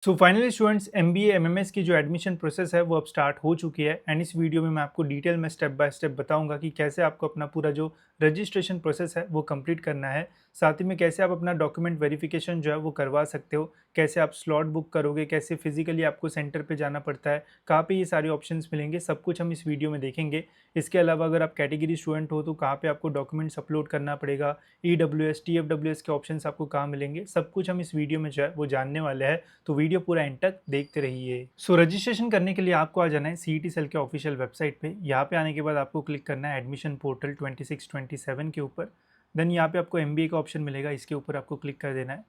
So finally students MBA MMS की जो admission process है वो अब स्टार्ट हो चुकी है एंड इस वीडियो में मैं आपको डिटेल में स्टेप बाय स्टेप बताऊंगा कि कैसे आपको अपना पूरा जो रजिस्ट्रेशन प्रोसेस है वो कंप्लीट करना है। साथ ही में कैसे आप अपना डॉक्यूमेंट वेरिफिकेशन जो है वो करवा सकते हो, कैसे आप स्लॉट बुक करोगे, कैसे फिजिकली आपको सेंटर पे जाना पड़ता है, कहाँ पे ये सारे ऑप्शंस मिलेंगे, सब कुछ हम इस वीडियो में देखेंगे। इसके अलावा अगर आप कैटेगरी स्टूडेंट हो तो कहाँ पे आपको डॉक्यूमेंट्स अपलोड करना पड़ेगा, ईडब्ल्यूएस टीएफडब्ल्यूएस के ऑप्शंस आपको कहाँ मिलेंगे, सब कुछ हम इस वीडियो में जो है वो जानने वाले हैं। तो वीडियो पूरा एंड तक देखते रहिए। सो रजिस्ट्रेशन करने के लिए आपको आ जाना है सीईटी सेल के ऑफिशियल वेबसाइट पे। यहाँ पे आने के बाद आपको क्लिक करना है एडमिशन पोर्टल 26-27 के ऊपर। देन यहाँ पे आपको एमबीए का ऑप्शन मिलेगा, इसके ऊपर आपको क्लिक कर देना है।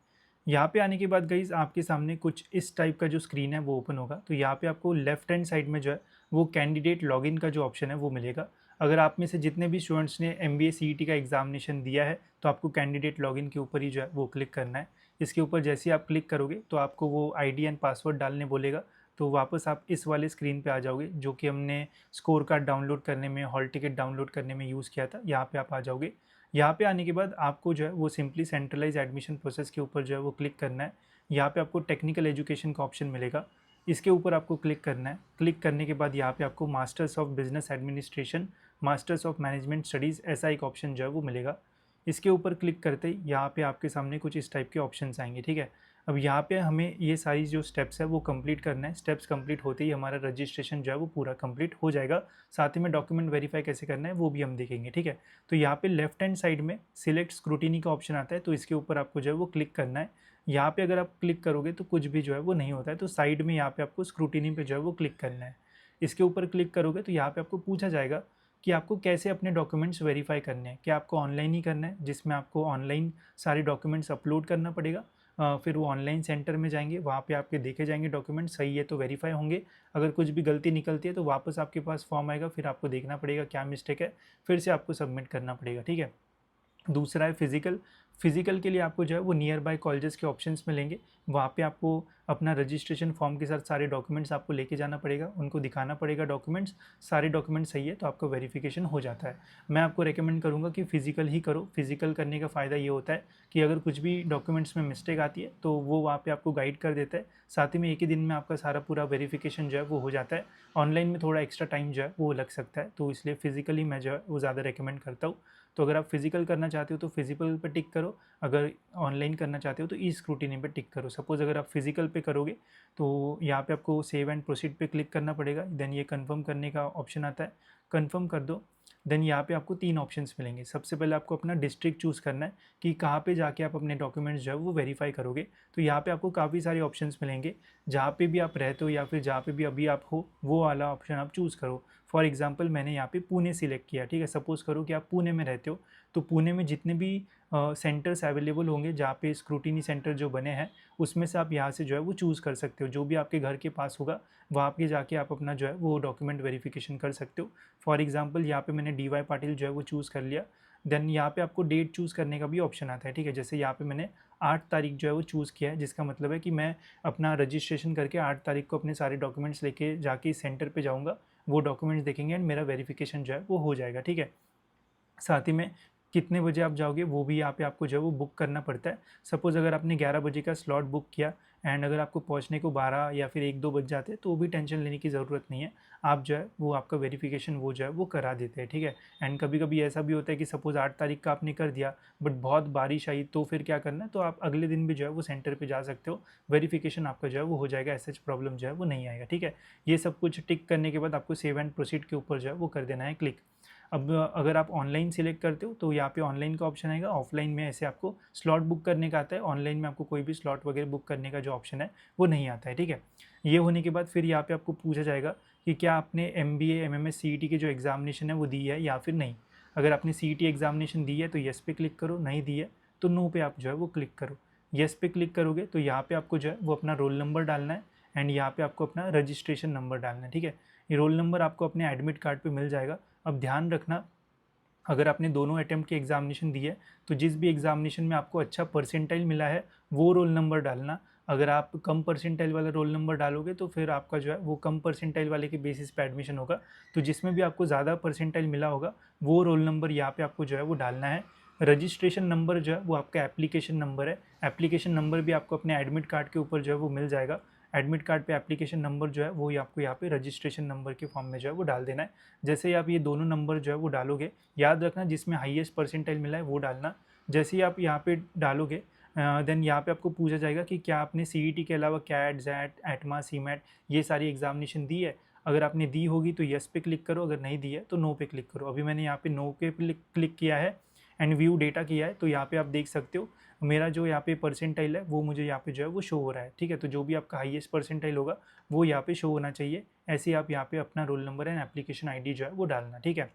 यहाँ पे आने के बाद गाइज आपके सामने कुछ इस टाइप का जो स्क्रीन है वो ओपन होगा। तो यहाँ पे आपको लेफ्ट हैंड साइड में जो है वो कैंडिडेट लॉगिन का जो ऑप्शन है वो मिलेगा। अगर आप में से जितने भी स्टूडेंट्स ने एमबीए सीईटी का एग्जामिनेशन दिया है तो आपको कैंडिडेट लॉगिन के ऊपर ही जो है वो क्लिक करना है। इसके ऊपर जैसे ही आप क्लिक करोगे तो आपको वो आईडी एंड पासवर्ड डालने बोलेगा। तो वापस आप इस वाले स्क्रीन पे आ जाओगे जो कि हमने स्कोर कार्ड डाउनलोड करने में, हॉल टिकट डाउनलोड करने में यूज़ किया था। यहाँ पे आप आ जाओगे। यहाँ पे आने के बाद आपको जो है वो सिंपली सेंट्रलाइज एडमिशन प्रोसेस के ऊपर जो है वो क्लिक करना है। यहाँ पे आपको टेक्निकल एजुकेशन का ऑप्शन मिलेगा, इसके ऊपर आपको क्लिक करना है। क्लिक करने के बाद यहाँ पे आपको masters of business administration, masters of management studies ऐसा एक ऑप्शन जो है वो मिलेगा। इसके ऊपर क्लिक करते ही यहाँ पे आपके सामने कुछ इस टाइप के ऑप्शंस आएंगे, ठीक है। अब यहाँ पे हमें ये सारी जो स्टेप्स है वो कंप्लीट करना है। स्टेप्स कंप्लीट होते ही हमारा रजिस्ट्रेशन जो है वो पूरा कंप्लीट हो जाएगा। साथ ही में डॉक्यूमेंट वेरीफाई कैसे करना है वो भी हम देखेंगे, ठीक है। तो यहाँ पे लेफ्ट हैंड साइड में सिलेक्ट स्क्रूटिनी का ऑप्शन आता है, तो इसके ऊपर आपको जो है वो क्लिक करना है। यहाँ पे अगर आप क्लिक करोगे तो कुछ भी जो है वो नहीं होता है, तो साइड में यहाँ पे आपको स्क्रूटिनी पे जो है वो क्लिक करना है। इसके ऊपर क्लिक करोगे तो यहाँ पे आपको पूछा जाएगा कि आपको कैसे अपने डॉक्यूमेंट्स वेरीफाई करने हैं। क्या आपको ऑनलाइन ही करना है, जिसमें आपको ऑनलाइन सारे डॉक्यूमेंट्स अपलोड करना पड़ेगा। फिर वो ऑनलाइन सेंटर में जाएंगे, वहाँ पे आपके देखे जाएंगे डॉक्यूमेंट सही है तो वेरीफाई होंगे। अगर कुछ भी गलती निकलती है तो वापस आपके पास फॉर्म आएगा, फिर आपको देखना पड़ेगा क्या मिस्टेक है, फिर से आपको सबमिट करना पड़ेगा, ठीक है। दूसरा है फिजिकल। फिजिकल के लिए आपको जो है वो नियर बाय कॉलेजेस के ऑप्शंस मिलेंगे। वहाँ पे आपको अपना रजिस्ट्रेशन फॉर्म के साथ सारे डॉक्यूमेंट्स आपको लेके जाना पड़ेगा, उनको दिखाना पड़ेगा डॉक्यूमेंट्स। सारे डॉक्यूमेंट्स सही है तो आपका वेरिफिकेशन हो जाता है। मैं आपको रेकमेंड करूँगा कि फ़िज़िकल ही करो। फिजिकल करने का फ़ायदा ये होता है कि अगर कुछ भी डॉक्यूमेंट्स में मिस्टेक आती है तो वो वहाँ पे आपको गाइड कर देता है। साथ ही में एक ही दिन में आपका सारा पूरा वेरिफिकेशन जो है वो हो जाता है। ऑनलाइन में थोड़ा एक्स्ट्रा टाइम जो है वो लग सकता है, तो इसलिए फ़िज़िकली मैं जो है वो ज़्यादा रिकमेंड करता हूँ। तो अगर आप फिजिकल करना चाहते हो तो फिजिकल पे टिक करो, अगर ऑनलाइन करना चाहते हो तो ई स्क्रूटिनी पे टिक करो। सपोज़ अगर आप फिजिकल पे करोगे तो यहाँ पे आपको सेव एंड प्रोसीड पे क्लिक करना पड़ेगा। देन ये कंफर्म करने का ऑप्शन आता है, कंफर्म कर दो। देन यहाँ पे आपको 3 ऑप्शंस मिलेंगे। सबसे पहले आपको अपना डिस्ट्रिक्ट चूज़ करना है कि कहाँ पे जाके आप अपने डॉक्यूमेंट्स जो है वो वेरीफाई करोगे। तो यहाँ पे आपको काफ़ी सारे ऑप्शंस मिलेंगे, जहाँ पे भी आप रहते हो या फिर जहाँ पे भी अभी आप हो वो वाला ऑप्शन आप चूज़ करो। फॉर एग्जांपल मैंने यहाँ पे पुणे सिलेक्ट किया, ठीक है। सपोज़ करो कि आप पुणे में रहते हो, तो पुणे में जितने भी सेंटर्स अवेलेबल होंगे जहाँ पे स्क्रूटिनी सेंटर जो बने हैं उसमें से आप यहाँ से जो है वो चूज़ कर सकते हो। जो भी आपके घर के पास होगा वहाँ पे जाके आप अपना जो है वो डॉक्यूमेंट वेरिफिकेशन कर सकते हो। फॉर एग्जांपल यहाँ पे मैंने DY पाटिल जो है वो चूज़ कर लिया। देन यहाँ पे आपको डेट चूज़ करने का भी ऑप्शन आता है, ठीक है। जैसे यहाँ पे मैंने 8 तारीख जो है वो चूज़ किया है, जिसका मतलब है कि मैं अपना रजिस्ट्रेशन करके 8 तारीख को अपने सारे डॉक्यूमेंट्स लेके जाके इस सेंटर पे जाऊँगा। वो डॉक्यूमेंट्स देखेंगे एंड मेरा वेरिफिकेशन जो है वो हो जाएगा, ठीक है। साथ ही में कितने बजे आप जाओगे वो भी यहाँ पे आपको जो है वो बुक करना पड़ता है। सपोज़ अगर आपने 11 बजे का स्लॉट बुक किया एंड अगर आपको पहुँचने को 12 या फिर 1-2 बज जाते हैं तो भी टेंशन लेने की ज़रूरत नहीं है। आप जो है वो आपका वेरिफिकेशन वो जो है वो करा देते हैं, ठीक है। एंड कभी-कभी ऐसा भी होता है कि सपोज़ 8 तारीख का आपने कर दिया बट बहुत बारिश आई तो फिर क्या करना है, तो आप अगले दिन भी जो है वो सेंटर पे जा सकते हो। वेरिफिकेशन आपका जो है वो हो जाएगा, ऐसा प्रॉब्लम जो है वो नहीं आएगा, ठीक है। ये सब कुछ टिक करने के बाद आपको सेव एंड प्रोसीड के ऊपर जो है वो कर देना है क्लिक। अब अगर आप ऑनलाइन सिलेक्ट करते हो तो यहाँ पे ऑनलाइन का ऑप्शन आएगा। ऑफलाइन में ऐसे आपको स्लॉट बुक करने का आता है, ऑनलाइन में आपको कोई भी स्लॉट वगैरह बुक करने का जो ऑप्शन है वो नहीं आता है, ठीक है। ये होने के बाद फिर यहाँ पे आपको पूछा जाएगा कि क्या आपने MBA MMS CET की जो एग्जामिनेशन है वो दी है या फिर नहीं। अगर आपने CET एग्जामिनेशन दी है तो येस पे क्लिक करो, नहीं दी है तो नो पे आप जो है वो क्लिक करो। येस पे क्लिक करोगे तो यहाँ पे आपको जो है वो अपना रोल नंबर डालना है एंड यहाँ पे आपको अपना रजिस्ट्रेशन नंबर डालना है, ठीक है। ये रोल नंबर आपको अपने एडमिट कार्ड पे मिल जाएगा। अब ध्यान रखना, अगर आपने दोनों अटेम्प्ट की एग्जामिनेशन दी है तो जिस भी एग्जामिनेशन में आपको अच्छा परसेंटाइल मिला है वो रोल नंबर डालना। अगर आप कम परसेंटाइल वाला रोल नंबर डालोगे तो फिर आपका जो है वो कम परसेंटाइल वाले के बेसिस पे एडमिशन होगा। तो जिसमें भी आपको ज़्यादा परसेंटाइल मिला होगा वो रोल नंबर यहाँ पे आपको जो है वो डालना है। रजिस्ट्रेशन नंबर जो है वो आपका एप्लीकेशन नंबर है। एप्लीकेशन नंबर भी आपको अपने एडमिट कार्ड के ऊपर जो है वो मिल जाएगा। एडमिट कार्ड पे एप्लीकेशन नंबर जो है वो आपको यहाँ पे रजिस्ट्रेशन नंबर के फॉर्म में जो है वो डाल देना है। जैसे ही आप ये दोनों नंबर जो है वो डालोगे, याद रखना जिसमें हाईएस्ट परसेंटाइल मिला है वो डालना। जैसे ही आप यहाँ पे डालोगे देन यहाँ पे आपको पूछा जाएगा कि क्या आपने सीईटी के अलावा कैट, जैट, एटमा, सीमैट ये सारी एग्जामिनेशन दी है। अगर आपने दी होगी तो यस पे क्लिक करो, अगर नहीं दी है तो नो पे क्लिक करो। अभी मैंने यहाँ पे नो पे क्लिक किया है एंड व्यू डेटा किया है, तो यहाँ पे आप देख सकते हो मेरा जो यहाँ पे परसेंटाइल है वो मुझे यहाँ पे जो है वो शो हो रहा है। ठीक है, तो जो भी आपका हाईएस्ट परसेंटाइल होगा वो यहाँ पे शो होना चाहिए। ऐसे ही आप यहाँ पे अपना roll number and application ID जो है वो डालना। ठीक है,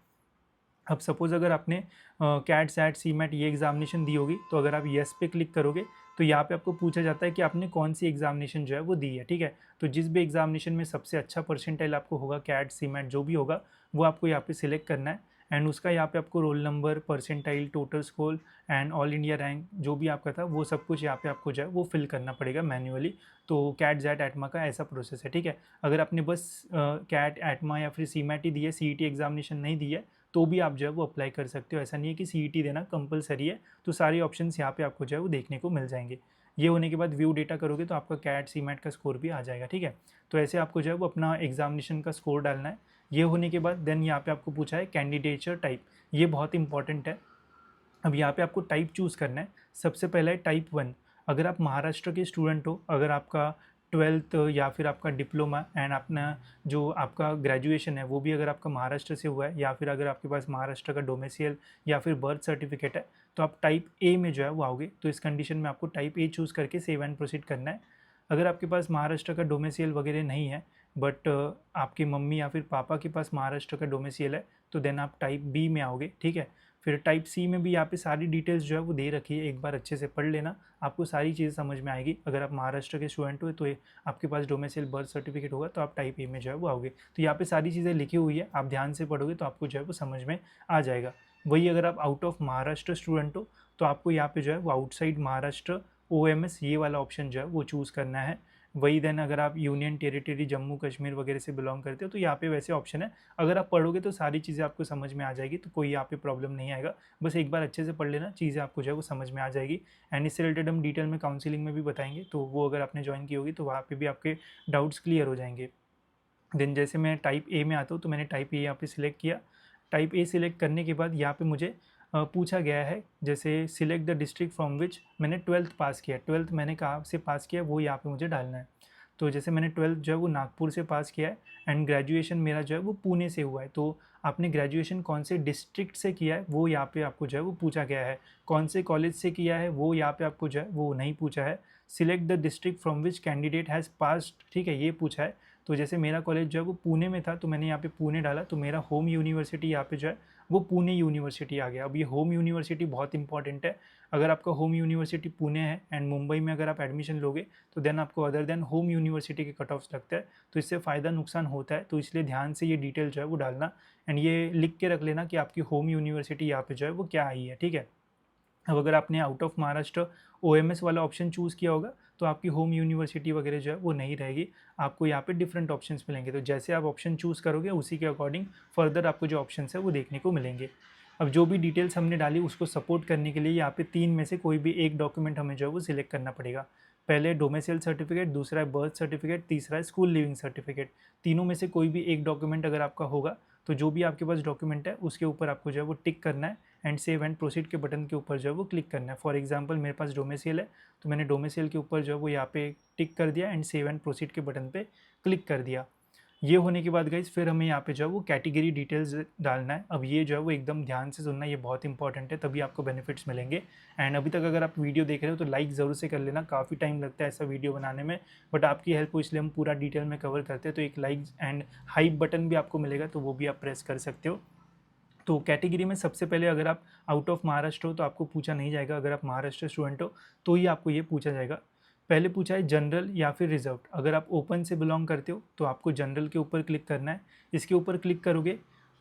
अब सपोज़ अगर आपने कैट, सैट, सीमैट ये एग्जामिनेशन दी होगी, तो अगर आप येस पे क्लिक करोगे तो यहाँ पे आपको पूछा जाता है कि आपने कौन सी एग्जामिनेशन जो है वो दी है। ठीक है, तो जिस भी एग्जामिनेशन में सबसे अच्छा परसेंटाइल आपको होगा, कैट, सीमैट जो भी होगा, वो आपको यहाँ पे सिलेक्ट करना है एंड उसका यहाँ पे आपको roll number, percentile, total score and all India rank जो भी आपका था वो सब कुछ यहाँ पे आपको जो है वो फिल करना पड़ेगा मैन्युअली। तो कैट, जैट, एटमा का ऐसा प्रोसेस है। ठीक है, अगर आपने बस कैट, एटमा या फिर सीमैट ही दी है, सीईटी एग्जामिनेशन नहीं दी है, तो भी आप जो है वो अप्लाई कर सकते हो। ऐसा नहीं है कि सीईटी देना कंपलसरी है। तो सारे ऑप्शंस यहाँ पे आपको जो है वो देखने को मिल जाएंगे। ये होने के बाद व्यू डेटा करोगे तो आपका कैट, सीमैट का स्कोर भी आ जाएगा। ठीक है, तो ऐसे आपको जो है वो अपना एग्जामिनेशन का स्कोर डालना है। ये होने के बाद देन यहाँ पे आपको पूछा है कैंडिडेचर टाइप, ये बहुत इंपॉर्टेंट है। अब यहाँ पे आपको टाइप चूज़ करना है। सबसे पहला है टाइप 1। अगर आप महाराष्ट्र के स्टूडेंट हो, अगर आपका 12th या फिर आपका डिप्लोमा एंड अपना जो आपका ग्रेजुएशन है वो भी अगर आपका महाराष्ट्र से हुआ है, या फिर अगर आपके पास महाराष्ट्र का डोमिसाइल या फिर बर्थ सर्टिफिकेट है, तो आप टाइप ए में जो है वो आओगे। तो इस कंडीशन में आपको टाइप ए चूज़ करके सेव एंड प्रोसीड करना है। अगर आपके पास महाराष्ट्र का डोमिसाइल वगैरह नहीं है, बट आपकी मम्मी या फिर पापा के पास महाराष्ट्र का डोमिसाइल है, तो देन आप टाइप बी में आओगे। ठीक है, फिर टाइप सी में भी यहाँ पे सारी डिटेल्स जो है वो दे रखी है, एक बार अच्छे से पढ़ लेना, आपको सारी चीज़ें समझ में आएगी। अगर आप महाराष्ट्र के स्टूडेंट हो तो आपके पास डोमिसाइल बर्थ सर्टिफिकेट होगा तो आप टाइप ए में जो है वो आओगे। तो यहाँ पे सारी चीज़ें लिखी हुई है, आप ध्यान से पढ़ोगे तो आपको जो है वो समझ में आ जाएगा। वही अगर आप आउट ऑफ महाराष्ट्र स्टूडेंट हो तो आपको यहाँ पे जो है वो आउटसाइड महाराष्ट्र OMS ये वाला ऑप्शन जो है वो चूज़ करना है। वही देन अगर आप यूनियन टेरिटरी जम्मू कश्मीर वगैरह से बिलोंग करते हो तो यहाँ पे वैसे ऑप्शन है। अगर आप पढ़ोगे तो सारी चीज़ें आपको समझ में आ जाएगी, तो कोई यहाँ पे प्रॉब्लम नहीं आएगा। बस एक बार अच्छे से पढ़ लेना, चीज़ें आपको जो है वो समझ में आ जाएगी। एंड इससे रिलेटेड हम डिटेल में काउंसिलिंग में भी बताएंगे, तो वो अगर आपने ज्वाइन की होगी तो वहाँ पर भी आपके डाउट्स क्लियर हो जाएंगे। देन जैसे मैं टाइप ए में आता हूँ तो मैंने टाइप ए यहाँ पे सिलेक्ट किया। टाइप ए सिलेक्ट करने के बाद यहाँ पे मुझे पूछा गया है जैसे select the district from which मैंने 12th पास किया। 12th मैंने कहाँ से पास किया वो यहाँ पे मुझे डालना है। तो जैसे मैंने 12th जो है वो नागपुर से पास किया है एंड ग्रेजुएशन मेरा जो है वो पुणे से हुआ है। तो आपने ग्रेजुएशन कौन से डिस्ट्रिक्ट से किया है वो यहाँ पे आपको जो है वो पूछा गया है। कौन से कॉलेज से किया है वो यहाँ पे आपको जो है वो नहीं पूछा है। Select the district from which candidate has passed, ठीक है, ये पूछा है। तो जैसे मेरा कॉलेज जो है वो पुणे में था तो मैंने यहाँ पे पुणे डाला, तो मेरा होम यूनिवर्सिटी यहाँ पे जो है वो पुणे यूनिवर्सिटी आ गया। अब ये होम यूनिवर्सिटी बहुत इंपॉर्टेंट है। अगर आपका होम यूनिवर्सिटी पुणे है एंड मुंबई में अगर आप एडमिशन लोगे तो देन आपको अदर देन होम यूनिवर्सिटी के कट ऑफ्स लगता है, तो इससे फ़ायदा नुकसान होता है। तो इसलिए ध्यान से ये डिटेल जो है वो डालना एंड ये लिख के रख लेना कि आपकी होम यूनिवर्सिटी यहाँ पे जो है वो क्या आई है। ठीक है, अब अगर आपने आउट ऑफ महाराष्ट्र OMS वाला ऑप्शन चूज़ किया होगा तो आपकी होम यूनिवर्सिटी वगैरह जो है वो नहीं रहेगी, आपको यहाँ पे डिफरेंट ऑप्शंस मिलेंगे। तो जैसे आप ऑप्शन चूज़ करोगे उसी के अकॉर्डिंग फर्दर आपको जो ऑप्शंस है वो देखने को मिलेंगे। अब जो भी डिटेल्स हमने डाली उसको सपोर्ट करने के लिए यहाँ पे 3 में से कोई भी एक डॉक्यूमेंट हमें जो है वो सिलेक्ट करना पड़ेगा। पहले डोमिसाइल सर्टिफिकेट, दूसरा है बर्थ सर्टिफिकेट, तीसरा है स्कूल लिविंग सर्टिफिकेट। तीनों में से कोई भी एक डॉक्यूमेंट अगर आपका होगा तो जो भी आपके पास डॉक्यूमेंट है उसके ऊपर आपको जो है वो टिक करना है एंड सेव एंड प्रोसीड के बटन के ऊपर जो है वो क्लिक करना है। फॉर एग्जांपल मेरे पास डोमिसाइल है तो मैंने डोमिसाइल के ऊपर जो है वो यहाँ पे टिक कर दिया एंड सेव एंड प्रोसीड के बटन पे क्लिक कर दिया। ये होने के बाद गाइस फिर हमें यहाँ पे जो है वो कैटेगरी डिटेल्स डालना है। अब ये जो है वो एकदम ध्यान से सुनना, ये बहुत इंपॉर्टेंट है, तभी आपको बेनिफिट्स मिलेंगे। एंड अभी तक अगर आप वीडियो देख रहे हो तो लाइक ज़रूर से कर लेना, काफ़ी टाइम लगता है ऐसा वीडियो बनाने में, बट आपकी हेल्प हो इसलिए हम पूरा डिटेल में कवर करते हैं। तो एक लाइक एंड हाइप बटन भी आपको मिलेगा तो वो भी आप प्रेस कर सकते हो। तो कैटेगरी में सबसे पहले अगर आप आउट ऑफ महाराष्ट्र हो तो आपको पूछा नहीं जाएगा, अगर आप महाराष्ट्र स्टूडेंट हो तो ही आपको ये पूछा जाएगा। पहले पूछा है जनरल या फिर रिजर्व। अगर आप ओपन से बिलोंग करते हो तो आपको जनरल के ऊपर क्लिक करना है। इसके ऊपर क्लिक करोगे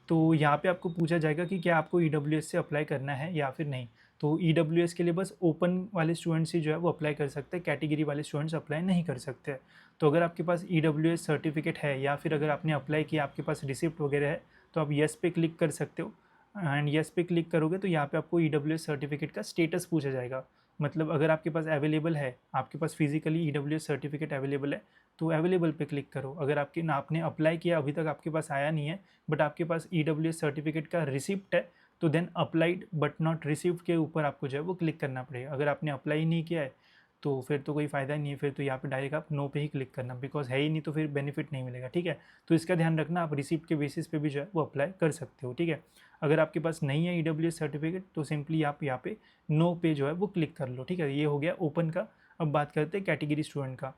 तो यहाँ पे आपको पूछा जाएगा कि क्या आपको EWS से अप्लाई करना है या फिर नहीं। तो EWS के लिए बस ओपन वाले स्टूडेंट्स ही जो है वो अप्लाई कर सकते हैं, कैटेगरी वाले स्टूडेंट्स अप्लाई नहीं कर सकते हैं। तो अगर आपके पास EWS सर्टिफिकेट है या फिर अगर आपने अप्लाई किया, आपके पास रिसिप्ट वगैरह है, तो आप येस पे क्लिक कर सकते हो। एंड येस पे क्लिक करोगे तो यहाँ पे आपको EWS सर्टिफिकेट का स्टेटस पूछा जाएगा। मतलब अगर आपके पास अवेलेबल है, आपके पास फिजिकली EWS सर्टिफिकेट अवेलेबल है तो अवेलेबल पे क्लिक करो। अगर आपके ना आपने अप्लाई किया अभी तक आपके पास आया नहीं है बट आपके पास EWS सर्टिफिकेट का रिसिप्ट है, तो then applied but not received के ऊपर आपको जो है वो क्लिक करना पड़ेगा। अगर आपने अप्लाई नहीं किया है तो फिर तो कोई फ़ायदा नहीं है, फिर तो यहाँ पे डायरेक्ट आप नो पे ही क्लिक करना, बिकॉज है ही नहीं तो फिर बेनिफिट नहीं मिलेगा। ठीक है, तो इसका ध्यान रखना, आप रिसिप्ट के बेसिस पे भी जो है वो अप्लाई कर सकते हो। ठीक है, अगर आपके पास नहीं है EWS सर्टिफिकेट तो सिंपली आप यहाँ पे नो पे जो है वो क्लिक कर लो। ठीक है, ये हो गया ओपन का। अब बात करते हैं कैटेगरी स्टूडेंट का।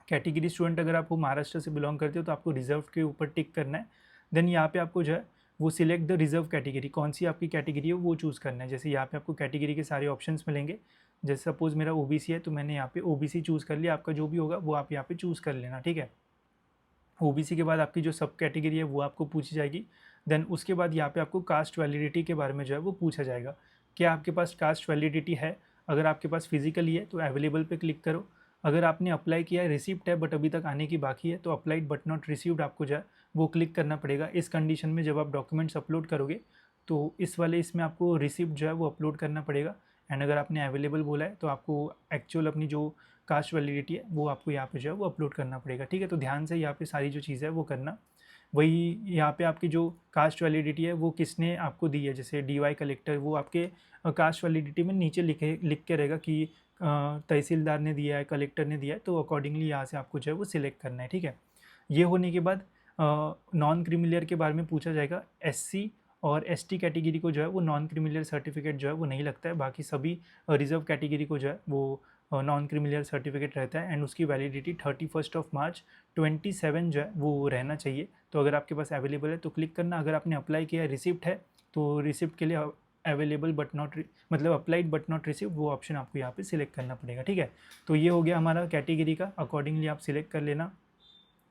कैटेगरी स्टूडेंट अगर आप महाराष्ट्र से बिलोंग करते हो तो आपको रिजर्व के ऊपर टिक करना है। देन यहाँ पे आपको जो है वो सिलेक्ट द रिजर्व कैटेगरी, कौन सी आपकी कैटेगरी है वो चूज़ करना है। जैसे यहाँ पे आपको कैटेगरी के सारे ऑप्शंस मिलेंगे। जैसे सपोज़ मेरा OBC है तो मैंने यहाँ पे OBC चूज़ कर लिया, आपका जो भी होगा वो आप यहाँ पे चूज़ कर लेना। ठीक है, OBC के बाद आपकी जो सब कैटेगरी है वो आपको पूछी जाएगी। देन उसके बाद यहाँ पे आपको कास्ट वैलिडिटी के बारे में जो है वो पूछा जाएगा, क्या आपके पास कास्ट वैलिडिटी है। अगर आपके पास फिजिकली है तो अवेलेबल पे क्लिक करो। अगर आपने अप्लाई किया है, रिसिप्ट है बट अभी तक आने की बाकी है, तो अप्लाइड बट नॉट रिसीव्ड आपको जो है वो क्लिक करना पड़ेगा। इस कंडीशन में जब आप डॉक्यूमेंट्स अपलोड करोगे तो इस वाले इसमें आपको रिसिप्ट जो है वो अपलोड करना पड़ेगा। एंड अगर आपने अवेलेबल बोला है तो आपको एक्चुअल अपनी जो कास्ट वैलिडिटी है वो आपको यहाँ पे जो है वो अपलोड करना पड़ेगा। ठीक है, तो ध्यान से यहाँ पे सारी जो चीज़ें है वो करना। वही यहाँ पे आपकी जो कास्ट वैलिडिटी है वो किसने आपको दी है, जैसे DY कलेक्टर, वो आपके कास्ट वैलिडिटी में नीचे लिख के रहेगा कि तहसीलदार ने दिया है, कलेक्टर ने दिया है, तो अकॉर्डिंगली यहाँ से आपको जो है वो सिलेक्ट करना है। ठीक है, ये होने के बाद नॉन क्रीमिलियर के बारे में पूछा जाएगा। SC और ST कैटेगरी को जो है वो नॉन क्रीमिलियर सर्टिफिकेट जो है वो नहीं लगता है, बाकी सभी रिजर्व कैटेगरी को जो है वो नॉन क्रीमिलियर सर्टिफिकेट रहता है। एंड उसकी वैलिडिटी 31 मार्च 27 जो है वो रहना चाहिए। तो अगर आपके पास अवेलेबल है तो क्लिक करना। अगर आपने अप्लाई किया है, रिसिप्ट है, तो रिसिप्ट के लिए अवेलेबल बट नॉट मतलब अप्लाइड बट नॉट रिसीव्ड वो ऑप्शन आपको यहाँ पे सिलेक्ट करना पड़ेगा। ठीक है, तो ये हो गया हमारा कैटेगरी का, अकॉर्डिंगली आप सिलेक्ट कर लेना।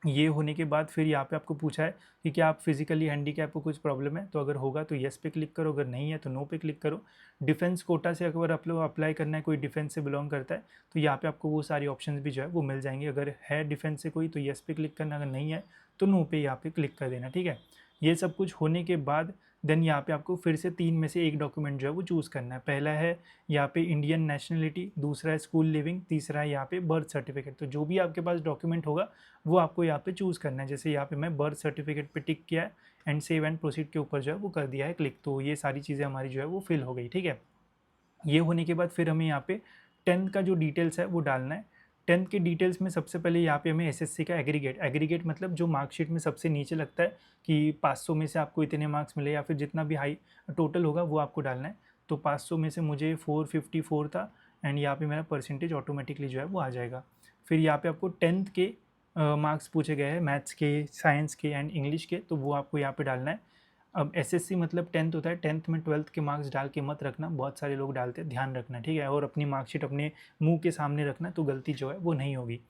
ये होने के बाद फिर यहाँ पे आपको पूछा है कि क्या आप फिजिकली हैंडीकैप को कुछ प्रॉब्लम है, तो अगर होगा तो येस पे क्लिक करो, अगर नहीं है तो नो पे क्लिक करो। डिफेंस कोटा से अगर आप लोग अप्लाई करना है, कोई डिफेंस से बिलोंग करता है, तो यहाँ पे आपको वो सारी ऑप्शंस भी जो है वो मिल जाएंगे। अगर है डिफेंस से कोई तो येस पे क्लिक करना, अगर नहीं है तो नो पे यहाँ पे क्लिक कर देना। ठीक है, ये सब कुछ होने के बाद देन यहाँ पे आपको फिर से 3 में से एक डॉक्यूमेंट जो है वो चूज़ करना है। पहला है यहाँ पे इंडियन नेशनलिटी, दूसरा है स्कूल लिविंग, तीसरा है यहाँ पे बर्थ सर्टिफिकेट। तो जो भी आपके पास डॉक्यूमेंट होगा वो आपको यहाँ पे चूज़ करना है। जैसे यहाँ पे मैं बर्थ सर्टिफिकेट पे टिक किया है एंड सेव एंड प्रोसीड के ऊपर जो है वो कर दिया है क्लिक, तो ये सारी चीज़ें हमारी जो है वो फिल हो गई। ठीक है, ये होने के बाद फिर हमें यहाँ पे 10th का जो डिटेल्स है वो डालना है। 10th के डिटेल्स में सबसे पहले यहाँ पे हमें SSC का एग्रीगेट मतलब जो मार्कशीट में सबसे नीचे लगता है कि 500 में से आपको इतने मार्क्स मिले या फिर जितना भी हाई टोटल होगा वो आपको डालना है। तो 500 में से मुझे 454 था एंड यहाँ पे मेरा परसेंटेज ऑटोमेटिकली जो है वो आ जाएगा। फिर यहाँ पे आपको 10th के मार्क्स पूछे गए हैं, मैथ्स के, साइंस के एंड इंग्लिश के, तो वो आपको यहाँ पे डालना है। अब SSC मतलब 10th होता है, 10th में 12th के मार्क्स डाल के मत रखना, बहुत सारे लोग डालते हैं, ध्यान रखना। ठीक है, और अपनी मार्कशीट अपने मुंह के सामने रखना, तो गलती जो है वो नहीं होगी।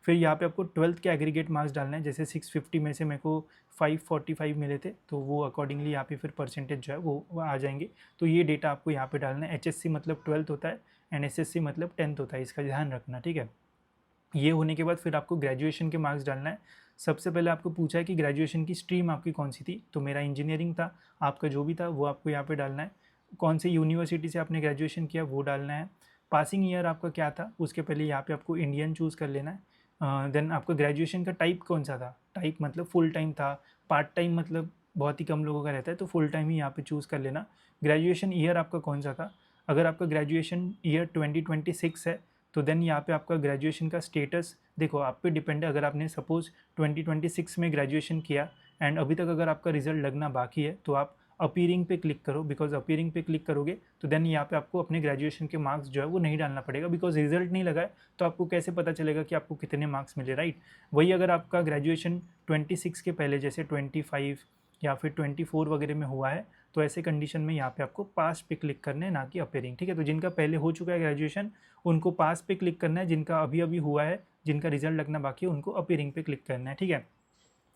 फिर यहाँ पे आपको 12th के एग्रीगेट मार्क्स डालना है। जैसे 650 में से मेरे को 545 मिले थे, तो वो अकॉर्डिंगली यहाँ पे फिर परसेंटेज जो है वो आ जाएंगे। तो ये डेटा आपको यहाँ पे डालना है। HSC मतलब 12th होता है एंड SSC मतलब 10th होता है, इसका ध्यान रखना। ठीक है, ये होने के बाद फिर आपको ग्रेजुएशन के मार्क्स डालना है। सबसे पहले आपको पूछा है कि ग्रेजुएशन की स्ट्रीम आपकी कौन सी थी, तो मेरा इंजीनियरिंग था, आपका जो भी था वो आपको यहाँ पे डालना है। कौन से यूनिवर्सिटी से आपने ग्रेजुएशन किया वो डालना है। पासिंग ईयर आपका क्या था, उसके पहले यहाँ पे आपको इंडियन चूज़ कर लेना है। देन आपका ग्रेजुएशन का टाइप कौन सा था, टाइप मतलब फुल टाइम था, पार्ट टाइम मतलब बहुत ही कम लोगों का रहता है, तो फुल टाइम ही यहाँ पे चूज़ कर लेना। ग्रेजुएशन ईयर आपका कौन सा था, अगर आपका ग्रेजुएशन ईयर 2026 है तो देन यहाँ पे आपका ग्रेजुएशन का स्टेटस देखो आप पे डिपेंड है। अगर आपने सपोज़ 2026 में ग्रेजुएशन किया एंड अभी तक अगर आपका रिजल्ट लगना बाकी है तो आप अपीयरिंग पे क्लिक करो, बिकॉज अपीयरिंग पे क्लिक करोगे तो देन यहाँ पे आपको अपने ग्रेजुएशन के मार्क्स जो है वो नहीं डालना पड़ेगा, बिकॉज रिजल्ट नहीं लगा है तो आपको कैसे पता चलेगा कि आपको कितने मार्क्स मिले, राइट। वही अगर आपका ग्रेजुएशन 26 के पहले जैसे 25 या फिर 24 वगैरह में हुआ है तो ऐसे कंडीशन में यहाँ पे आपको पास पे क्लिक करना है, ना कि अपीयरिंग। ठीक है, तो जिनका पहले हो चुका है ग्रेजुएशन उनको पास पे क्लिक करना है, जिनका अभी अभी हुआ है, जिनका रिजल्ट लगना बाकी है उनको अपीयरिंग पे क्लिक करना है। ठीक है,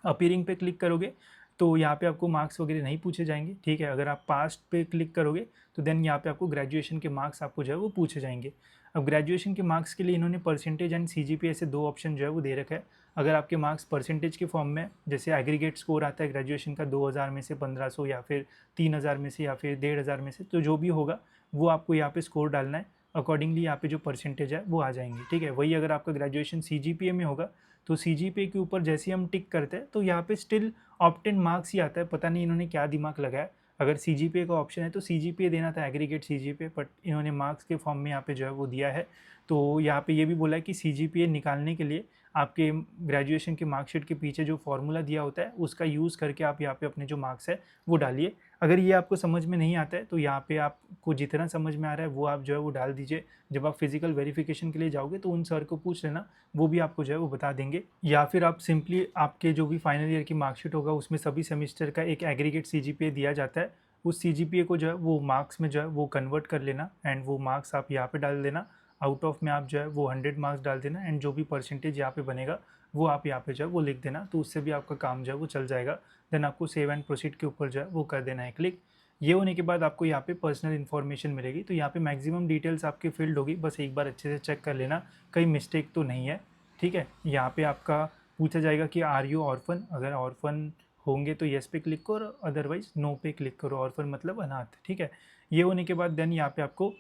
अपीयरिंग पे क्लिक करोगे तो यहाँ पे आपको मार्क्स वगैरह नहीं पूछे जाएंगे। ठीक है, अगर आप पास्ट पे क्लिक करोगे तो देन यहाँ पे आपको ग्रेजुएशन के मार्क्स आपको जो है वो पूछे जाएंगे। अब ग्रेजुएशन के मार्क्स के लिए इन्होंने परसेंटेज एंड CGPA से 2 ऑप्शन जो है वो दे रखा है। अगर आपके मार्क्स परसेंटेज के फॉर्म में जैसे एग्रीगेट स्कोर आता है ग्रेजुएशन का 2000 में से 1500 या फिर 3000 में से या फिर 1500 में से, तो जो भी होगा वो आपको यहाँ पे स्कोर डालना है, अकॉर्डिंगली यहाँ पे जो परसेंटेज है वो आ जाएंगे। ठीक है, वही अगर आपका ग्रेजुएशन CGPA में होगा तो CGPA के ऊपर जैसे ही हम टिक करते हैं तो यहाँ पे स्टिल ऑप्टेन मार्क्स ही आता है। पता नहीं इन्होंने क्या दिमाग लगाया, अगर CGPA का ऑप्शन है तो CGPA देना था, एग्रीगेट CGPA, बट इन्होंने मार्क्स के फॉर्म में यहाँ पे जो है वो दिया है। तो यहाँ पे ये भी बोला है कि CGPA निकालने के लिए आपके ग्रेजुएशन के मार्कशीट के पीछे जो फॉर्मूला दिया होता है उसका यूज़ करके आप यहाँ पे अपने जो मार्क्स है वो डालिए। अगर ये आपको समझ में नहीं आता है तो यहाँ पे आपको जितना समझ में आ रहा है वो आप जो है वो डाल दीजिए। जब आप फिजिकल वेरिफिकेशन के लिए जाओगे तो उन सर को पूछ लेना, वो भी आपको जो है वो बता देंगे। या फिर आप सिंपली आपके जो भी फाइनल ईयर की मार्कशीट होगा उसमें सभी सेमेस्टर का एक एग्रीगेट CGPA दिया जाता है, उस CGPA को जो है वो मार्क्स में जो है वो कन्वर्ट कर लेना एंड वो मार्क्स आप यहाँ पे डाल देना। आउट ऑफ में आप जो है वो 100 मार्क्स डाल देना एंड जो भी परसेंटेज यहाँ पे बनेगा वो आप यहाँ पे जो है वो लिख देना, तो उससे भी आपका काम जो है वो चल जाएगा। देन आपको सेव एंड प्रोसीड के ऊपर जो है वो कर देना है क्लिक। ये होने के बाद आपको यहाँ पे पर्सनल इन्फॉर्मेशन मिलेगी, तो यहाँ पे मैक्सिमम डिटेल्स आपकी फिल्ड होगी, बस एक बार अच्छे से चेक कर लेना कहीं मिस्टेक तो नहीं है। ठीक है, यहाँ पे आपका पूछा जाएगा कि आर यू ऑर्फन, अगर ऑर्फन होंगे तो येस पे क्लिक करो, अदरवाइज नो पे क्लिक करो। ऑर्फन मतलब अनाथ। ठीक है, ये होने के बाद देन यहाँ पे आपको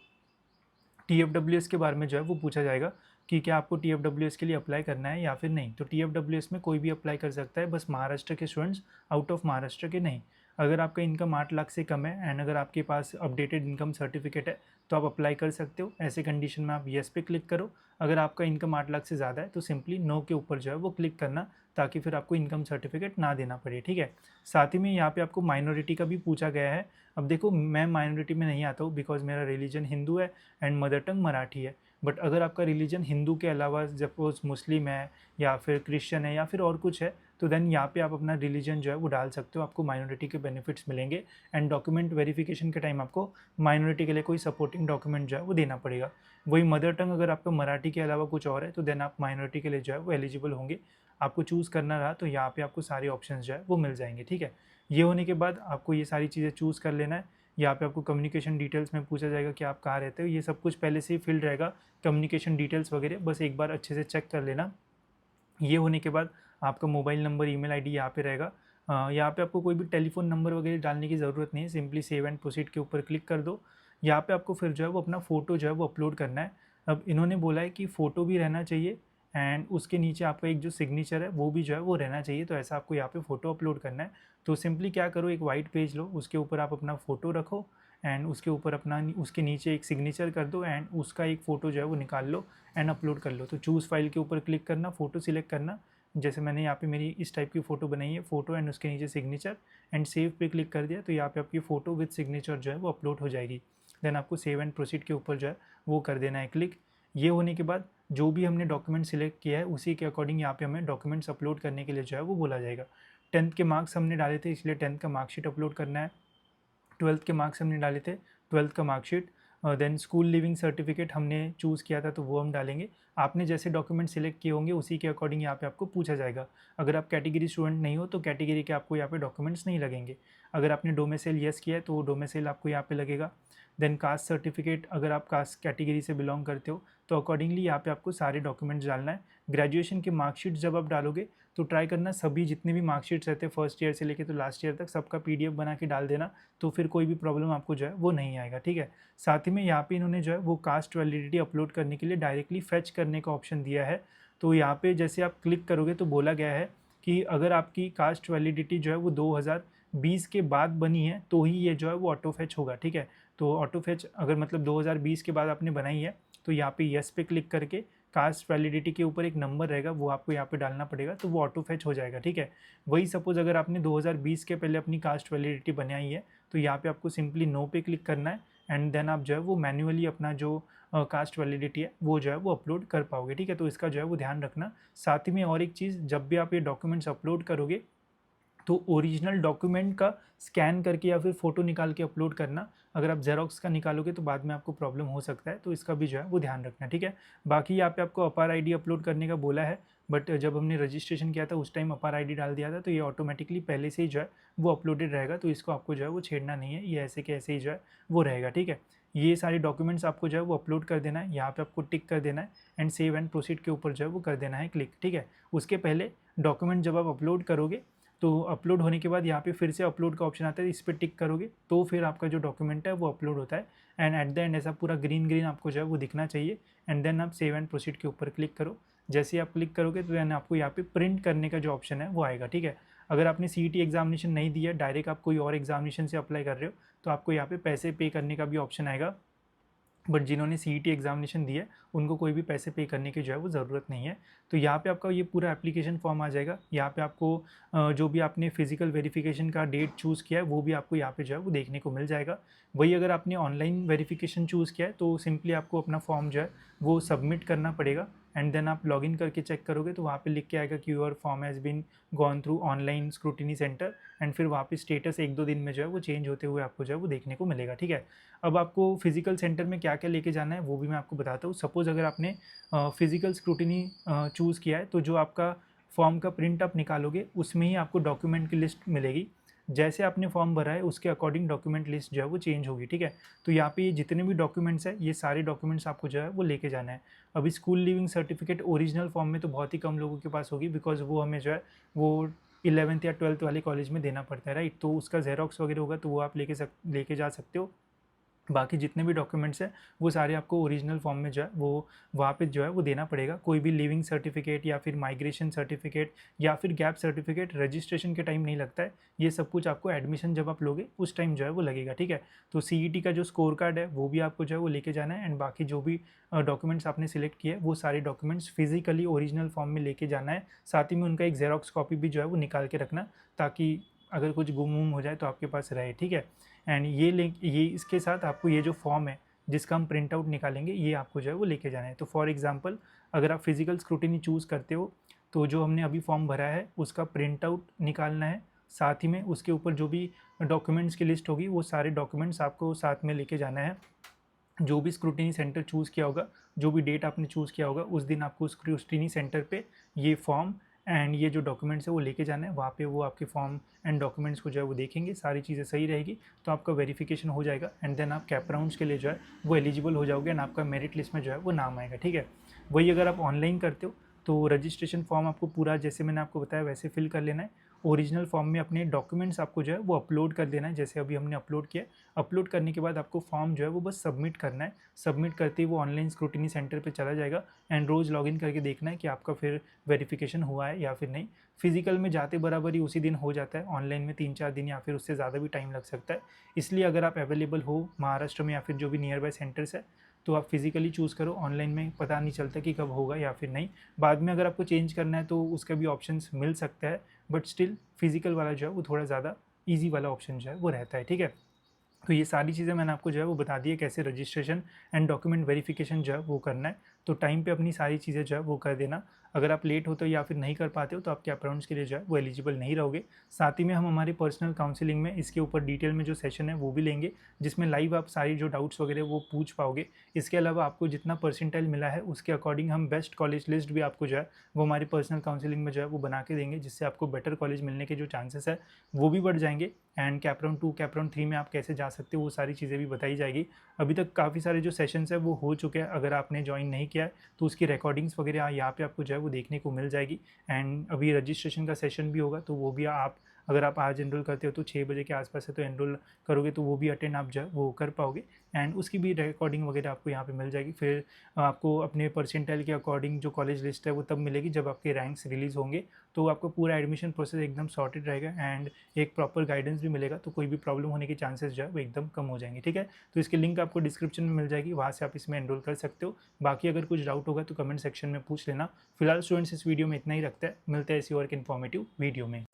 TFWS के बारे में जो है वो पूछा जाएगा कि क्या आपको TFWS के लिए अप्लाई करना है या फिर नहीं। तो TFWS में कोई भी अप्लाई कर सकता है, बस महाराष्ट्र के स्टूडेंट्स, आउट ऑफ महाराष्ट्र के नहीं। अगर आपका इनकम 8 लाख से कम है एंड अगर आपके पास अपडेटेड इनकम सर्टिफिकेट है तो आप अप्लाई कर सकते हो। ऐसे कंडीशन में आप येस पे क्लिक करो। अगर आपका इनकम 8 लाख से ज़्यादा है तो सिंपली नो के ऊपर जो है वो क्लिक करना, ताकि फिर आपको इनकम सर्टिफिकेट ना देना पड़े। ठीक है, साथ ही में यहाँ पे आपको माइनॉरिटी का भी पूछा गया है। अब देखो, मैं माइनॉरिटी में नहीं आता हूँ बिकॉज मेरा रिलीजन हिंदू है एंड मदर टंग मराठी है। बट अगर आपका रिलीजन हिंदू के अलावा सपोज मुस्लिम है या फिर क्रिश्चियन है या फिर और कुछ है, तो देन यहाँ पे आप अपना रिलीजन जो है वो डाल सकते हो, आपको माइनॉरिटी के बेनिफिट्स मिलेंगे। एंड डॉक्यूमेंट वेरिफिकेशन के टाइम आपको माइनॉरिटी के लिए कोई सपोर्टिंग डॉक्यूमेंट जो है वो देना पड़ेगा। वही मदर टंग अगर आपका मराठी के अलावा कुछ और है तो देन आप माइनॉरिटी के लिए जो है वो एलिजिबल होंगे। आपको चूज़ करना रहा तो यहाँ पे आपको सारे ऑप्शन जो है वो मिल जाएंगे। ठीक है, ये होने के बाद आपको ये सारी चीज़ें चूज़ कर लेना है। यहाँ पे आपको कम्युनिकेशन डिटेल्स में पूछा जाएगा कि आप कहाँ रहते हो, ये सब कुछ पहले से ही फिल्ड रहेगा, कम्युनिकेशन डिटेल्स वगैरह बस एक बार अच्छे से चेक कर लेना। ये होने के बाद आपका मोबाइल नंबर, ईमेल आईडी यहाँ पे रहेगा। यहाँ पे आपको कोई भी टेलीफोन नंबर वगैरह डालने की ज़रूरत नहीं है, सिंपली सेव एंड प्रोसीड के ऊपर क्लिक कर दो। यहाँ पे आपको फिर जो है वो अपना फ़ोटो जो है वो अपलोड करना है। अब इन्होंने बोला है कि फ़ोटो भी रहना चाहिए एंड उसके नीचे आपका एक जो सिग्नेचर है वो भी जो है वो रहना चाहिए, तो ऐसा आपको यहाँ पे फ़ोटो अपलोड करना है। तो सिंपली क्या करो, एक वाइट पेज लो, उसके ऊपर आप अपना फ़ोटो रखो एंड उसके ऊपर अपना उसके नीचे एक सिग्नेचर कर दो एंड उसका एक फ़ोटो जो है वो निकाल लो एंड अपलोड कर लो। तो चूज़ फाइल के ऊपर क्लिक करना, फ़ोटो सिलेक्ट करना, जैसे मैंने यहाँ पे मेरी इस टाइप की फ़ोटो बनाई है, फ़ोटो एंड उसके नीचे सिग्नेचर एंड सेव पे क्लिक कर दिया, तो यहाँ पे आपकी फ़ोटो विद सिग्नेचर जो है वो अपलोड हो जाएगी। देन आपको सेव एंड प्रोसीड के ऊपर जो है वो कर देना है क्लिक। ये होने के बाद जो भी हमने डॉक्यूमेंट सिलेक्ट किया है उसी के अकॉर्डिंग यहाँ पे हमें डॉक्यूमेंट्स अपलोड करने के लिए जो है वो बोला जाएगा। 10th के मार्क्स हमने डाले थे इसलिए 10th का मार्कशीट अपलोड करना है। 12th के मार्क्स हमने डाले थे, 12th का मार्कशीट। देन स्कूल लिविंग सर्टिफिकेट हमने चूज़ किया था तो वो हम डालेंगे। आपने जैसे डॉक्यूमेंट सिलेक्ट किए होंगे उसी के अकॉर्डिंग यहाँ पे आपको पूछा जाएगा। अगर आप कैटेगरी स्टूडेंट नहीं हो तो कैटेगरी के आपको यहाँ पे डॉक्यूमेंट्स नहीं लगेंगे। अगर आपने डोमेसाइल येस किया है तो डोमेसाइल आपको यहाँ पे लगेगा। देन कास्ट सर्टिफिकेट, अगर आप कास्ट कैटेगरी से बिलोंग करते हो तो अकॉर्डिंगली यहाँ पे आपको सारे डॉक्यूमेंट्स डालना है। ग्रेजुएशन के मार्कशीट जब आप डालोगे तो ट्राई करना सभी जितने भी मार्कशीट्स रहते हैं फर्स्ट ईयर से लेकर तो लास्ट ईयर तक सबका PDF बना के डाल देना, तो फिर कोई भी प्रॉब्लम आपको जो है वो नहीं आएगा। ठीक है, साथ ही में यहाँ पे इन्होंने जो है वो कास्ट वैलिडिटी अपलोड करने के लिए डायरेक्टली फेच करने का ऑप्शन दिया है। तो यहाँ पे जैसे आप क्लिक करोगे तो बोला गया है कि अगर आपकी कास्ट वैलिडिटी जो है वो 2020 के बाद बनी है तो ही ये जो है वो ऑटो फेच होगा। ठीक है, तो ऑटो फेच अगर मतलब 2020 के बाद आपने बनाई है तो यहाँ पे यस पे क्लिक करके कास्ट वैलिडिटी के ऊपर एक नंबर रहेगा वो आपको यहाँ पे डालना पड़ेगा, तो वो ऑटो फेच हो जाएगा। ठीक है, वही सपोज अगर आपने 2020 के पहले अपनी कास्ट वैलिडिटी बनाई है तो यहाँ पे आपको सिंपली नो पे क्लिक करना है एंड देन आप जो है वो मैन्युअली अपना जो कास्ट वैलिडिटी है वो जो है वो अपलोड कर पाओगे। ठीक है, तो इसका जो है वो ध्यान रखना। साथ ही में और एक चीज़, जब भी आप ये डॉक्यूमेंट्स अपलोड करोगे तो ओरिजिनल डॉक्यूमेंट का स्कैन करके या फिर फ़ोटो निकाल के अपलोड करना। अगर आप जेरोक्स का निकालोगे तो बाद में आपको प्रॉब्लम हो सकता है, तो इसका भी जो है वो ध्यान रखना। ठीक है, बाकी यहाँ पे आपको अपार आईडी अपलोड करने का बोला है, बट जब हमने रजिस्ट्रेशन किया था उस टाइम अपार आईडी डाल दिया था तो ये ऑटोमेटिकली पहले से ही जो है वो अपलोडेड रहेगा, तो इसको आपको जो है वो छेड़ना नहीं है, ये ऐसे के ऐसे ही जो है वो रहेगा। ठीक है, ये सारे डॉक्यूमेंट्स आपको जो है वो अपलोड कर देना है, यहाँ पे आपको टिक कर देना है एंड सेव एंड प्रोसीड के ऊपर जो है वो कर देना है क्लिक। ठीक है, उसके पहले डॉक्यूमेंट जब आप अपलोड करोगे तो अपलोड होने के बाद यहाँ पे फिर से अपलोड का ऑप्शन आता है, इस पर टिक करोगे तो फिर आपका जो डॉक्यूमेंट है वो अपलोड होता है एंड एट द एंड ऐसा पूरा ग्रीन ग्रीन आपको जो है वो दिखना चाहिए एंड देन आप सेव एंड प्रोसीड के ऊपर क्लिक करो। जैसे ही आप क्लिक करोगे तो देन आपको यहाँ पे प्रिंट करने का जो ऑप्शन है वो आएगा, ठीक है। अगर आपने सीईटी एग्जामिनेशन नहीं दिया, डायरेक्ट आप कोई और एग्जामिनेशन से अप्लाई कर रहे हो, तो आपको यहाँ पे पैसे पे करने का भी ऑप्शन आएगा। बट जिन्होंने सीईटी एग्जामिनेशन दिया है उनको कोई भी पैसे पे करने की जो है वो ज़रूरत नहीं है। तो यहाँ पे आपका ये पूरा एप्लीकेशन फॉर्म आ जाएगा। यहाँ पे आपको जो भी आपने फिजिकल वेरिफिकेशन का डेट चूज़ किया है वो भी आपको यहाँ पे जो है वो देखने को मिल जाएगा। वही अगर आपने ऑनलाइन वेरिफिकेशन चूज़ किया है तो सिंपली आपको अपना फॉर्म जो है वो सबमिट करना पड़ेगा, एंड देन आप लॉगिन करके चेक करोगे तो वहाँ पे लिख के आएगा कि your form has been gone through online scrutiny centre, एंड फिर वहाँ पे स्टेटस 1-2 दिन में जो है वो चेंज होते हुए आपको जो है वो देखने को मिलेगा, ठीक है। अब आपको फिजिकल सेंटर में क्या क्या लेके जाना है वो भी मैं आपको बताता हूँ। सपोज़ अगर आपने फिजिकल स्क्रूटिनी चूज़ किया है तो जो आपका फॉर्म का प्रिंट आप निकालोगे उसमें ही आपको डॉक्यूमेंट की लिस्ट मिलेगी। जैसे आपने फॉर्म भरा है उसके अकॉर्डिंग डॉक्यूमेंट लिस्ट जो है वो चेंज होगी, ठीक है। तो यहाँ पे ये जितने भी डॉक्यूमेंट्स हैं ये सारे डॉक्यूमेंट्स आपको जो है वो लेके जाना है। अभी school leaving certificate original form में तो बहुत ही कम लोगों के पास होगी, बिकॉज वो हमें जो है वो 11th या 12th वाले कॉलेज में देना पड़ता है, राइट। तो उसका जेरोक्स वगैरह होगा तो वो आप लेके जा सकते हो। बाकी जितने भी डॉक्यूमेंट्स हैं वो सारे आपको ओरिजिनल फॉर्म में जो है वो वहाँ पे जो है वो देना पड़ेगा। कोई भी लिविंग सर्टिफिकेट या फिर माइग्रेशन सर्टिफिकेट या फिर गैप सर्टिफिकेट रजिस्ट्रेशन के टाइम नहीं लगता है, ये सब कुछ आपको एडमिशन जब आप लोगे उस टाइम जो है वो लगेगा, ठीक है। तो सीईटी का जो स्कोर कार्ड है वो भी आपको जो है वो लेके जाना है, एंड बाकी जो भी डॉक्यूमेंट्स आपने सिलेक्ट किए वो सारे डॉक्यूमेंट्स फिजिकली ओरिजिनल फॉर्म में लेके जाना है। साथ ही में उनका एक जेरोक्स कॉपी भी जो है वो निकाल के रखना, ताकि अगर कुछ गुम वुम हो जाए तो आपके पास रहे, ठीक है। एंड ये लिंक ये इसके साथ आपको ये जो फॉर्म है जिसका हम प्रिंट आउट निकालेंगे ये आपको जो है वो लेके जाना है। तो फॉर एग्जांपल अगर आप फिजिकल स्क्रूटिनी चूज़ करते हो तो जो हमने अभी फॉर्म भरा है उसका प्रिंट आउट निकालना है, साथ ही में उसके ऊपर जो भी डॉक्यूमेंट्स की लिस्ट होगी वो सारे डॉक्यूमेंट्स आपको साथ में लेके जाना है। जो भी स्क्रूटिनी सेंटर चूज़ किया होगा, जो भी डेट आपने चूज़ किया होगा उस दिन आपको स्क्रूटिनी सेंटर पे ये फॉर्म एंड ये जो डॉक्यूमेंट्स है वो लेके जाना है। वहाँ पे वो आपके फॉर्म एंड डॉक्यूमेंट्स को जो है वो देखेंगे, सारी चीज़ें सही रहेगी तो आपका वेरिफिकेशन हो जाएगा, एंड देन आप कैप राउंड्स के लिए जो है वो एलिजिबल हो जाओगे, एंड आपका मेरिट लिस्ट में जो है वो नाम आएगा, ठीक है। वही अगर आप ऑनलाइन करते हो तो रजिस्ट्रेशन फॉर्म आपको पूरा जैसे मैंने आपको बताया वैसे फिल कर लेना है। ओरिजिनल फॉर्म में अपने डॉक्यूमेंट्स आपको जो है वो अपलोड कर देना है, जैसे अभी हमने अपलोड किया। अपलोड करने के बाद आपको फॉर्म जो है वो बस सबमिट करना है। सबमिट करते ही वो ऑनलाइन स्क्रूटिनी सेंटर पे चला जाएगा, एंड रोज़ लॉगिन करके देखना है कि आपका फिर वेरिफिकेशन हुआ है या फिर नहीं। फिजिकल में जाते बराबर ही उसी दिन हो जाता है, ऑनलाइन में 3-4 दिन या फिर उससे ज़्यादा भी टाइम लग सकता है। इसलिए अगर आप अवेलेबल हो महाराष्ट्र में या फिर जो भी नियर बाय सेंटर्स है तो आप फिजिकली चूज़ करो। ऑनलाइन में पता नहीं चलता कि कब होगा या फिर नहीं। बाद में अगर आपको चेंज करना है तो उसका भी ऑप्शंस मिल सकता है, बट स्टिल फिजिकल वाला जो है वो थोड़ा ज़्यादा ईजी वाला ऑप्शन जो है वो रहता है, ठीक है। तो ये सारी चीज़ें मैंने आपको जो है वो बता दी है कैसे रजिस्ट्रेशन एंड डॉक्यूमेंट वेरिफिकेशन जो है वो करना है। तो टाइम पे अपनी सारी चीज़ें जो है वो कर देना। अगर आप लेट होते हो या फिर नहीं कर पाते हो तो आप कैप राउंड्स के लिए जो है वो एलिजिबल नहीं रहोगे। साथ ही में हम हमारे पर्सनल काउंसलिंग में इसके ऊपर डिटेल में जो सेशन है वो भी लेंगे, जिसमें लाइव आप सारी जो डाउट्स वगैरह वो पूछ पाओगे। इसके अलावा आपको जितना परसेंटाइल मिला है उसके अकॉर्डिंग हम बेस्ट कॉलेज लिस्ट भी आपको जो है वो हमारी पर्सनल काउंसलिंग में जो है वो बना के देंगे, जिससे आपको बेटर कॉलेज मिलने के जो चांसेस है वो भी बढ़ जाएंगे। And cap round 2 cap round 3 में आप कैसे जा सकते हो वो सारी चीज़ें भी बताई जाएगी। अभी तक काफ़ी सारे जो सेशंस है वो हो चुके हैं, अगर आपने ज्वाइन नहीं किया है तो उसकी रिकॉर्डिंग्स वगैरह यहाँ पे आपको जो है वो देखने को मिल जाएगी। एंड अभी रजिस्ट्रेशन का सेशन भी होगा तो वो भी आप अगर आप आज एनरोल करते हो तो 6 बजे के आसपास है तो एनरोल करोगे तो वो भी अटेंड आप जो है वो कर पाओगे, एंड उसकी भी रिकॉर्डिंग वगैरह आपको यहाँ पे मिल जाएगी। फिर आपको अपने परसेंटाइल के अकॉर्डिंग जो कॉलेज लिस्ट है वो तब मिलेगी जब आपके रैंक्स रिलीज़ होंगे। तो आपका पूरा एडमिशन प्रोसेस एकदम सॉर्टेड रहेगा, एंड एक प्रॉपर गाइडेंस भी मिलेगा, तो कोई भी प्रॉब्लम होने के चांसेस जो है वो एकदम कम हो जाएंगे, ठीक है। तो इसकी लिंक आपको डिस्क्रिप्शन में मिल जाएगी, वहाँ से आप इसमें एनरोल कर सकते हो। बाकी अगर कुछ डाउट होगा तो कमेंट सेक्शन में पूछ लेना। फिलहाल स्टूडेंट्स इस वीडियो में इतना ही रखता है, मिलते हैं ऐसी और एक इन्फॉर्मेटिव वीडियो में।